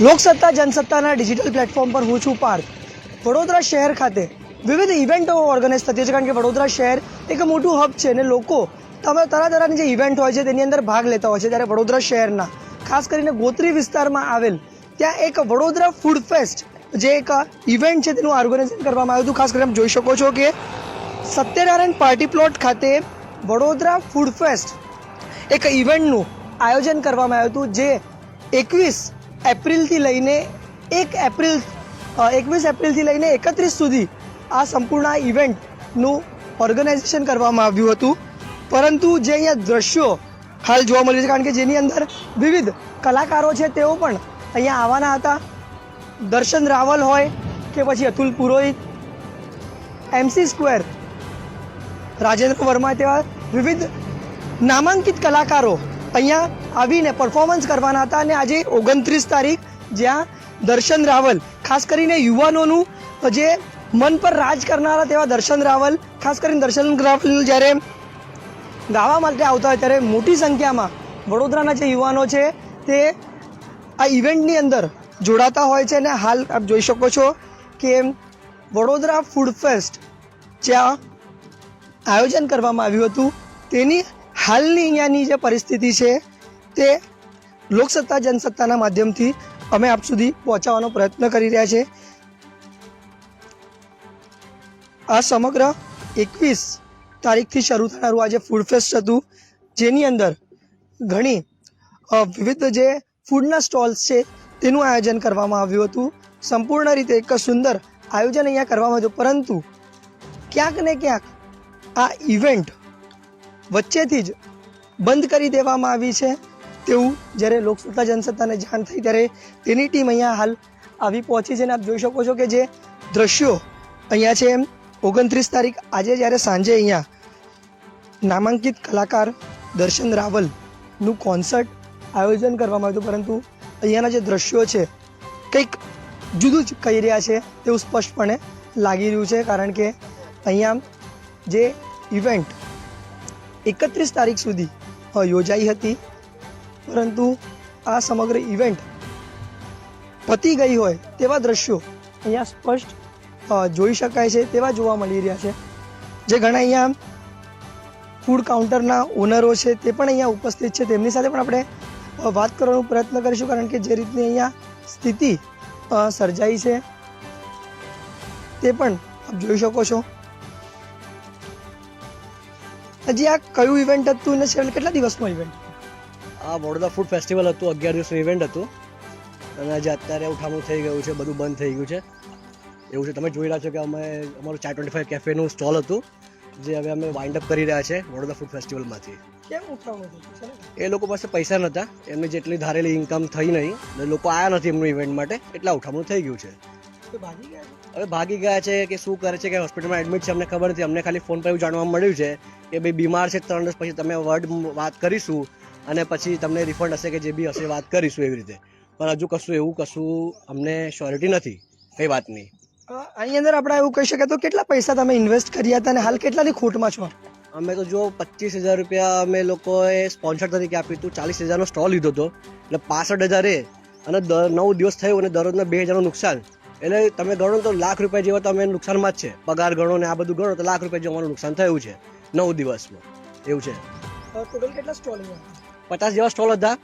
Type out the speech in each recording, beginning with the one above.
Loksatta જનસત્તાના digital platform પર હું છું પાર્થ. વડોદરા શહેર ખાતે વિવિધ ઇવેન્ટો ઓર્ગેનાઇઝ થતી હોય છે, કારણ કે વડોદરા શહેર એક મોટું હબ છે અને લોકો તરહની જે ઇવેન્ટ હોય છે તેની અંદર ભાગ લેતા હોય છે. ત્યારે વડોદરા શહેરના ખાસ કરીને ગોત્રી વિસ્તારમાં આવેલ ત્યાં એક વડોદરા ફૂડ ફેસ્ટ જે એક ઇવેન્ટ છે તેનું ઓર્ગેનાઇઝેશન કરવામાં આવ્યું હતું. ખાસ કરીને જોઈ શકો છો કે સત્યનારાયણ પાર્ટી પ્લોટ ખાતે વડોદરા ફૂડ ફેસ્ટ એક ઇવેન્ટનું આયોજન કરવામાં આવ્યું હતું, જે 21 એપ્રિલથી લઈને 21 એપ્રિલથી લઈને 31 સુધી આ સંપૂર્ણ ઇવેન્ટનું ઓર્ગેનાઇઝેશન કરવામાં આવ્યું હતું. પરંતુ જે અહીંયા દ્રશ્યો હાલ જોવા મળ્યું છે, કારણ કે જેની અંદર વિવિધ કલાકારો છે તેઓ પણ અહીંયા આવવાના હતા. દર્શન રાવલ હોય કે પછી અતુલ પુરોહિત, MC સ્ક્વેર, રાજેન્દ્ર વર્મા, તેવા વિવિધ નામાંકિત કલાકારો અહીંયા આવીને પરફોર્મન્સ કરવાના હતા. અને આજે 29 તારીખ જ્યાં દર્શન રાવલ, ખાસ કરીને યુવાનોનું જે મન પર રાજ કરનારા તેવા દર્શન રાવલ, ખાસ કરીને દર્શન રાવલ જ્યારે ગાવા માટે આવતા હોય ત્યારે મોટી સંખ્યામાં વડોદરાના જે યુવાનો છે તે આ ઇવેન્ટની અંદર જોડાતા હોય છે. અને હાલ આપ જોઈ શકો છો કે વડોદરા ફૂડ ફેસ્ટ જ્યાં આયોજન કરવામાં આવ્યું હતું તેની હાલની અહીંયાની જે પરિસ્થિતિ છે તે લોકસત્તા જનસત્તાના માધ્યમથી અમે આપ સુધી પહોંચાડવાનો પ્રયત્ન કરી રહ્યા છે. આ સમગ્ર 21 તારીખથી શરૂ થનારું આ જે ફૂડ ફેસ્ટ હતું, જેની અંદર ઘણી વિવિધ જે ફૂડના સ્ટોલ્સ છે તેનું આયોજન કરવામાં આવ્યું હતું. સંપૂર્ણ રીતે એક સુંદર આયોજન અહીંયા કરવામાં આવ્યું, પરંતુ ક્યાંક ને ક્યાંક આ ઇવેન્ટ વચ્ચેથી જ બંધ કરી દેવામાં આવી છે તેવું જ્યારે લોકસત્તા જનસત્તાને જાણ થઈ ત્યારે તેની ટીમ અહીંયા હાલ આવી પહોંચી છે. અને આપ જોઈ શકો છો કે જે દ્રશ્યો અહીંયા છે, 29 તારીખ આજે જ્યારે સાંજે અહીંયા નામાંકિત કલાકાર દર્શન રાવલનું કોન્સર્ટ આયોજન કરવામાં આવ્યું હતું, પરંતુ અહીંયાના જે દ્રશ્યો છે કંઈક જુદું જ કહી રહ્યા છે તેવું સ્પષ્ટપણે લાગી રહ્યું છે. કારણ કે અહીંયા જે ઇવેન્ટ 31 તારીખ સુધી યોજાઈ હતી, પરંતુ આ સમગ્ર ઇવેન્ટ પતી ગઈ હોય તેવા દ્રશ્યો અહીંયા સ્પષ્ટ જોઈ શકાય છે તેવા જોવા મળી રહ્યા છે. જે ઘણા અહીંયા ફૂડ કાઉન્ટરના ઓનરો છે તે પણ અહીંયા ઉપસ્થિત છે, તેમની સાથે પણ આપણે વાત કરવાનો પ્રયત્ન કરીશું, કારણ કે જે રીતની અહીંયા સ્થિતિ સર્જાઈ છે તે પણ આપ જોઈ શકો છો. હજી આ કયું ઇવેન્ટ હતું ને છેલ્લે કેટલા દિવસનું ઇવેન્ટ? આ વડોદરા ફૂડ ફેસ્ટિવલ હતું, 11 દિવસનું ઇવેન્ટ હતું. અને આજે અત્યારે ઉઠામણું થઈ ગયું છે, બધું બંધ થઈ ગયું છે એવું છે. તમે જોઈ રહ્યા છો કે અમારું 425 કેફેનું સ્ટોલ હતું, જે હવે અમે વાઇન્ડ અપ કરી રહ્યા છે વડોદરા ફૂડ ફેસ્ટિવલમાંથી. કેમ ઉઠાવણું થયું? એ લોકો પાસે પૈસા નહોતા, એમની જેટલી ધારેલી ઇન્કમ થઈ નહીં, એટલે લોકો આવ્યા નથી એમનું ઇવેન્ટ માટે, એટલા ઉઠામણું થઈ ગયું છે. હવે ભાગી ગયા છે કે શું કરે છે, કે હોસ્પિટલમાં એડમિટ છે અમને ખબર નથી. અમને ખાલી ફોન પર એવું જાણવા મળ્યું છે કે ભાઈ બીમાર છે, 3 દિવસ પછી તમે વાત કરીશું અને પછી તમને રિફંડ હશે કે જે બી હશે વાત કરીશું એવી રીતે. પણ હજુ કશું અમને શ્યોરિટી નથી કઈ વાતની. આની અંદર આપણે એવું કહી શકીએ તો કેટલા પૈસા તમે ઇન્વેસ્ટ કર્યા હતા અને હાલ કેટલાની ખોટમાં છો? અમે તો જો 25,000 રૂપિયા અમે લોકોએ સ્પોન્સર તરીકે આપ્યું હતું. 40,000નો સ્ટોલ લીધો હતો, એટલે 65,000 અને 9 દિવસ થયું અને દરરોજના 2,000નું નુકસાન. એટલે તમે ગણો તો લાખ રૂપિયા જેવા તો અમે નુકસાનમાં જ છે. પગાર ગણો ને આ બધું ગણો તો લાખ રૂપિયા જેવું અમારું નુકસાન થયું છે 9 દિવસમાં એવું છે. ટોટલ કેટલા સ્ટોલ? 50 જેવા સ્ટોલ હતા.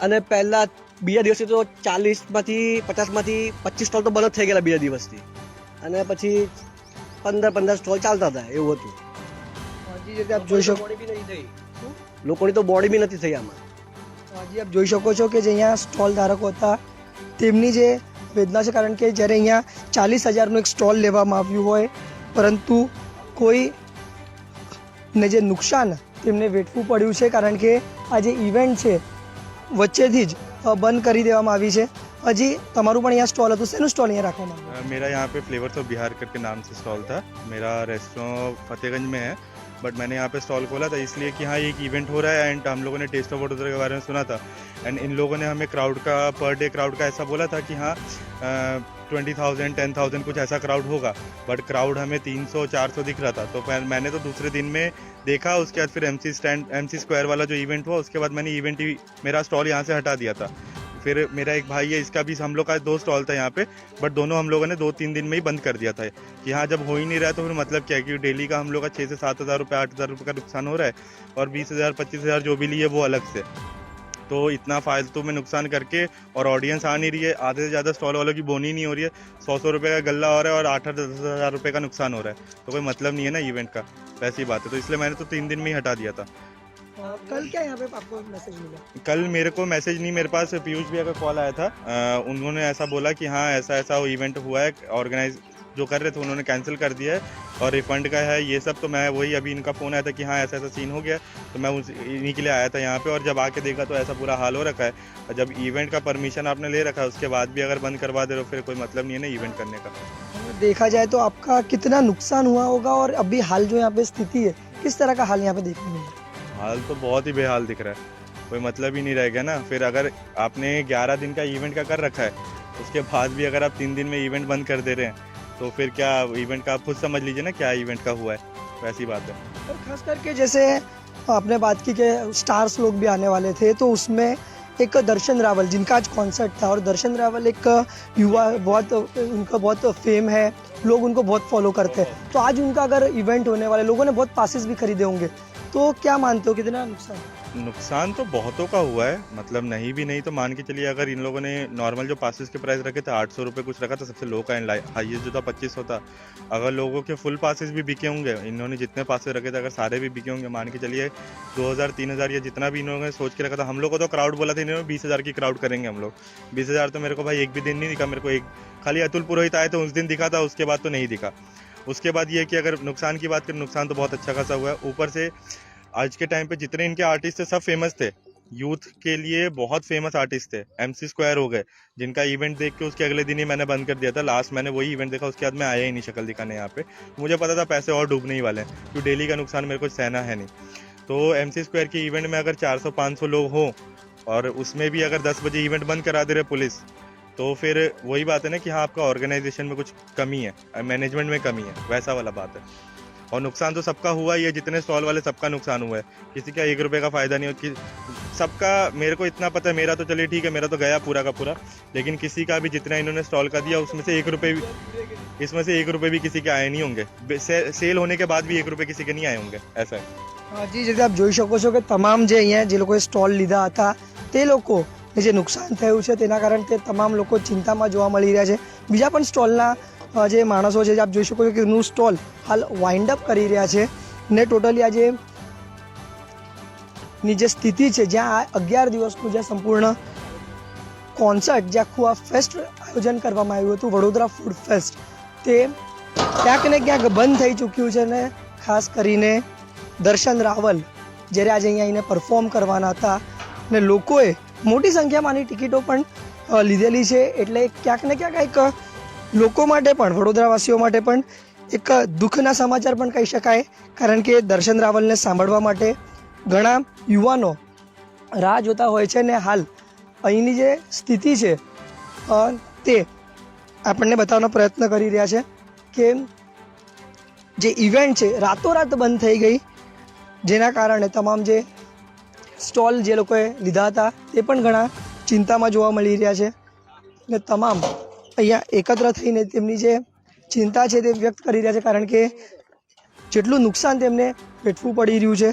અને પહેલા બીજા દિવસે તો 40માંથી 25 સ્ટોલ તો બંધ થઈ ગયેલા બીજા દિવસથી, અને પછી 15 સ્ટોલ ચાલતા હતા એવું હતું. આપ જોઈ શકો લોકોની તો બોડી બી નથી થઈ આમાં. હજી આપ જોઈ શકો છો કે જે અહીંયા સ્ટોલ ધારકો હતા તેમની જે વેદના છે, કારણ કે જ્યારે અહીંયા 40,000નું એક સ્ટોલ લેવામાં આવ્યું હોય પરંતુ કોઈને જે નુકસાન તેમને વેઠવું પડ્યું છે, કારણ કે આ જે ઇવેન્ટ છે વચ્ચેથી જ બંધ કરી દેવામાં આવી છે. હજી તમારું પણ અહીંયા સ્ટોલ હતું, શેનું સ્ટોલ અહીંયા રાખવામાં આવ્યું? मेरा यहाँ पे फ्लेवर्स ऑफ बिहार करके नाम से स्टॉल था. मेरा रेस्टोरेंट फतेहगंज में है, बट मैंने यहाँ पे स्टॉल खोला था इसलिए कि हाँ एक इवेंट हो रहा है एंड हम लोगों ने टेस्ट ऑफ वडोदरा के बारे में सुना था. एंड इन लोगों ने हमें क्राउड का पर डे क्राउड का ऐसा बोला था कि हाँ 20,000 10,000 कुछ ऐसा क्राउड होगा, बट क्राउड हमें 300-400 दिख रहा था. तो मैंने तो दूसरे दिन में देखा, उसके बाद फिर MC स्क्वायर वाला जो इवेंट हुआ उसके बाद मैंने इवेंट ही मेरा स्टॉल यहाँ से हटा दिया था. फिर मेरा एक भाई है, इसका भी हम लोग का 2 स्टॉल था यहाँ पे, बट दोनों हम लोगों ने 2-3 दिन में ही बंद कर दिया था कि हाँ जब हो ही नहीं रहा तो फिर मतलब क्या है कि डेली का हम लोग का 6 से 7 हज़ार रुपये 8 हज़ार रुपये का नुकसान हो रहा है, और 20,000 25,000 जो भी लिए वो अलग से। तो इतना फालतू में नुकसान करके, और ऑडियंस आ नहीं रही है, आधे से ज़्यादा स्टॉल वालों की बोनी नहीं हो रही है, 100 रुपये का गल्ला हो रहा है और 8-10 हज़ार रुपये का नुकसान हो रहा है, तो कोई मतलब नहीं है ना इवेंट का, वैसी बात है। तो इसलिए मैंने तो 3 दिन में ही हटा दिया था। कल क्या यहाँ पे आपको मैसेज मिला? कल मेरे को मैसेज नहीं, मेरे पास पीयूष भैया का कॉल आया था। उन्होंने ऐसा बोला कि हाँ ऐसा ऐसा इवेंट हुआ है, ऑर्गेनाइज जो कर रहे थे उन्होंने कैंसिल कर दिया है और रिफंड का है ये सब। तो मैं वही अभी इनका फ़ोन आया था कि हाँ ऐसा ऐसा सीन हो गया, तो मैं इन्हीं के लिए आया था यहाँ पे, और जब आके देखा तो ऐसा पूरा हाल हो रखा है। और जब इवेंट का परमिशन आपने ले रखा है उसके बाद भी अगर बंद करवा दे रहे हो फिर कोई मतलब नहीं है ना इवेंट करने का। देखा जाए तो आपका कितना नुकसान हुआ होगा, और अभी हाल जो यहाँ पे स्थिति है किस तरह का हाल यहाँ पे देखने मिला? हाल तो बहुत ही बेहाल दिख रहा है, कोई मतलब ही नहीं रह गया ना। फिर अगर आपने 11 दिन का इवेंट का कर रखा है, उसके बाद भी अगर आप 3 दिन में इवेंट बंद कर दे रहे हैं तो फिर क्या इवेंट का आप खुद समझ लीजिए ना क्या इवेंट का हुआ है, वैसी बात है। और खास करके जैसे आपने बात की कि स्टार्स लोग भी आने वाले थे, तो उसमें एक दर्शन रावल जिनका आज कॉन्सर्ट था, और दर्शन रावल एक युवा, बहुत उनका बहुत फेम है, लोग उनको बहुत फॉलो करते हैं, तो आज उनका अगर इवेंट होने वाले, लोगों ने बहुत पासेस भी खरीदे होंगे, तो क्या मानते हो कितना नुकसान? नुकसान तो बहुतों का हुआ है, मतलब नहीं भी नहीं तो मान के चलिए, अगर इन लोगों ने नॉर्मल जो पासेस के प्राइस रखे थे 800 रुपये कुछ रखा था, सबसे लो का हाईएस्ट जो था 2500 था। अगर लोगों के फुल पासेस भी बिके होंगे, इन्होंने जितने पासेस रखे थे अगर सारे भी बिके होंगे, मान के चलिए 2000-3000 या जितना भी इन्होंने सोच के रखा था। हम लोग को तो क्राउड बोला था इन्होंने 20,000 की क्राउड करेंगे हम लोग। 20,000 तो मेरे को भाई एक भी दिन नहीं दिखा, मेरे को एक खाली अतुल पुरोहित आए थे उस दिन दिखा था, उसके बाद तो नहीं दिखा। उसके बाद ये कि अगर नुकसान की बात करें, नुकसान तो बहुत अच्छा खासा हुआ है। ऊपर से आज के टाइम पे जितने इनके आर्टिस्ट थे सब फेमस थे, यूथ के लिए बहुत फेमस आर्टिस्ट थे। MC स्क्वायर हो गए, जिनका इवेंट देख के उसके अगले दिन ही मैंने बंद कर दिया था। लास्ट मैंने वही इवेंट देखा, उसके बाद मैं आया ही नहीं शक्ल दिखाने यहाँ पे। मुझे पता था पैसे और डूबने ही वाले हैं, क्योंकि डेली का नुकसान मेरे को सहना है नहीं। तो MC स्क्वायर के इवेंट में अगर 400-500 लोग हों और उसमें भी अगर 10 बजे इवेंट बंद करा दे रहे पुलिस, तो फिर वही बात है ना कि हाँ आपका ऑर्गेनाइजेशन में कुछ कमी है, मैनेजमेंट में कमी है, वैसा वाला बात है। और नुकसान तो सबका हुआ ही है, जितने स्टॉल वाले सबका नुकसान हुआ है, किसी का 1 रुपये का फ़ायदा नहीं हो, सबका। मेरे को इतना पता है, मेरा तो चलिए ठीक है, मेरा तो गया पूरा का पूरा, लेकिन किसी का भी जितना इन्होंने स्टॉल का दिया उसमें से 1 रुपये भी, इसमें से 1 रुपये भी किसी के आए नहीं होंगे। सेल होने के बाद भी 1 रुपये किसी के नहीं आए होंगे, ऐसा है। जी, जैसे आप જોઈ શકો છો કે તમામ જે અહીંયા જે લોકોએ સ્ટોલ લીધા હતા તે લોકો જે નુકસાન થયું છે તેના કારણે તે તમામ લોકો ચિંતામાં જોવા મળી રહ્યા છે। બીજા પણ સ્ટોલના જે માણસો છે, જે આપ જોઈ શકો છો કે એનું સ્ટોલ હાલ વાઇન્ડ અપ કરી રહ્યા છે, ને ટોટલી આજે ની જે સ્થિતિ છે, જ્યાં 11 દિવસનું જે સંપૂર્ણ કોન્સર્ટ, જે આખું આ ફેસ્ટ આયોજન કરવામાં આવ્યું હતું વડોદરા ફૂડ ફેસ્ટ, તે ક્યાંક ને ક્યાંક બંધ થઈ ચૂક્યું છે। ને ખાસ કરીને દર્શન રાવલ જ્યારે આજે અહીંયા આવીને પરફોર્મ કરવાના હતા, ને લોકોએ મોટી સંખ્યામાં આની ટિકિટો પણ લીધેલી છે, એટલે ક્યાંક ને ક્યાંક એક લોકો માટે પણ, વડોદરાવાસીઓ માટે પણ એક દુઃખના સમાચાર પણ કહી શકાય, કારણ કે દર્શન રાવલને સાંભળવા માટે ઘણા યુવાનો રાહ જોતા હોય છે, ને હાલ અહીંની જે સ્થિતિ છે તે આપણને બતાવવાનો પ્રયત્ન કરી રહ્યા છે કે જે ઇવેન્ટ છે રાતોરાત બંધ થઈ ગઈ, જેના કારણે તમામ જે સ્ટોલ જે લોકોએ લીધા હતા તે પણ ઘણા ચિંતામાં જોવા મળી રહ્યા છે, ને તમામ અહીંયા એકત્ર થઈને તેમની જે ચિંતા છે તે વ્યક્ત કરી રહ્યા છે, કારણ કે જેટલું નુકસાન તેમને વેઠવું પડી રહ્યું છે।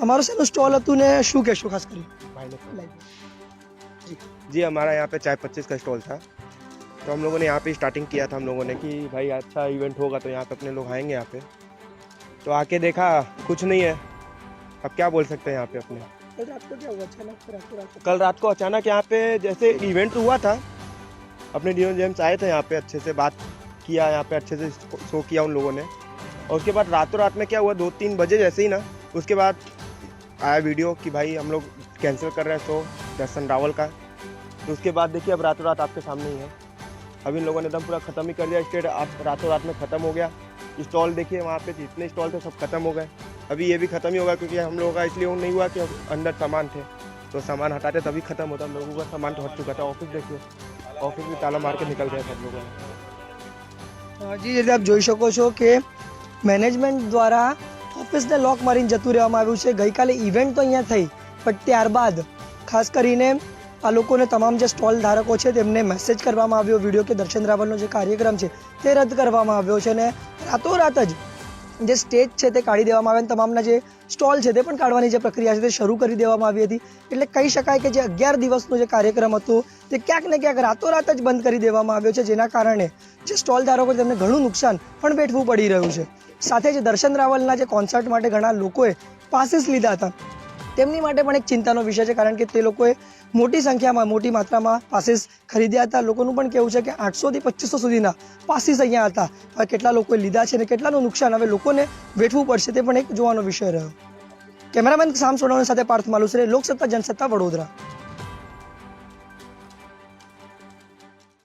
તમારું શેનું સ્ટોલ હતું ને શું કહેશો ખાસ કરી? जी हमारा यहाँ पे चाय 25 का स्टॉल था, तो हम लोगों ने यहाँ पे स्टार्टिंग किया था हम लोगों ने कि भाई अच्छा इवेंट होगा तो यहाँ पे अपने लोग आएंगे यहाँ पे, तो आके देखा कुछ नहीं है। अब क्या बोल सकते हैं यहाँ पे अपने। रात को क्या हुआ अचानक? कल रात को अचानक यहाँ पे जैसे इवेंट हुआ था, अपने डीओ जेम्स आए थे यहाँ पे, अच्छे से बात किया, यहाँ पे अच्छे से शो किया उन लोगों ने, और उसके बाद रातों रात में क्या हुआ 2-3 बजे जैसे ही ना, उसके बाद आया वीडियो कि भाई हम लोग कैंसिल कर रहे हैं शो दर्शन रावल का। तो उसके बाद देखिए अब रातों रात आपके सामने ही है, अब इन लोगों ने एकदम पूरा ख़त्म ही कर दिया। स्टेट रातों रात में ख़त्म हो गया। स्टॉल देखिए वहाँ पे जितने स्टॉल थे सब खत्म हो गए, अभी ये भी खत्म ही होगा, क्योंकि हम लोगों का इसलिए नहीं हुआ कि अंदर सामान थे, तो सामान हटाते तभी खत्म होता। लोगों का सामान तो हट चुका था। ऑफिस देखिए, ऑफिस भी ताला मार के निकल गया सब लोगों ने। जी, जैसे आप જોઈ શકો છો કે મેનેજમેન્ટ દ્વારા ઓફિસને લોક મારીને જતું રહેવામાં આવ્યું છે। ગઈકાલે ઇવેન્ટ તો અહીંયા થઈ, પણ ત્યારબાદ ખાસ કરીને આ લોકોને તમામ જે સ્ટોલ ધારકો છે તેમને મેસેજ કરવામાં આવ્યો વિડીયો કે દર્શન રાવલનો જે કાર્યક્રમ છે તે રદ કરવામાં આવ્યો છે અને રાતોરાત જ જે સ્ટેજ છે તે કાઢી દેવામાં આવે અને તમામના જે સ્ટોલ છે તે પણ કાઢવાની જે પ્રક્રિયા છે તે શરૂ કરી દેવામાં આવી હતી. એટલે કહી શકાય કે જે 11 દિવસનો જે કાર્યક્રમ હતો તે ક્યાંક ને ક્યાંક રાતોરાત જ બંધ કરી દેવામાં આવ્યો છે, જેના કારણે જે સ્ટોલ ધારકો તેમને ઘણું નુકસાન પણ વેઠવું પડી રહ્યું છે. સાથે જ દર્શન રાવલના જે કોન્સર્ટ માટે ઘણા લોકોએ પાસીસ લીધા હતા તેમની માટે પણ એક ચિંતાનો વિષય છે, કારણ કે તે લોકોએ મોટી સંખ્યામાં મોટી માત્રામાં પાસીસ ખરીદ્યા હતા. લોકોનું પણ કહેવું છે કે 800 થી 2500 સુધીના પાસીસ અહીંયા હતા. હવે કેટલા લોકોએ લીધા છે અને કેટલાનું નુકસાન હવે લોકોને વેઠવું પડશે તે પણ એક જોવાનો વિષય રહ્યો. કેમેરામેન શામ સોનાવણી સાથે પાર્થ માલુસરે, લોકસત્તા જનસત્તા, વડોદરા.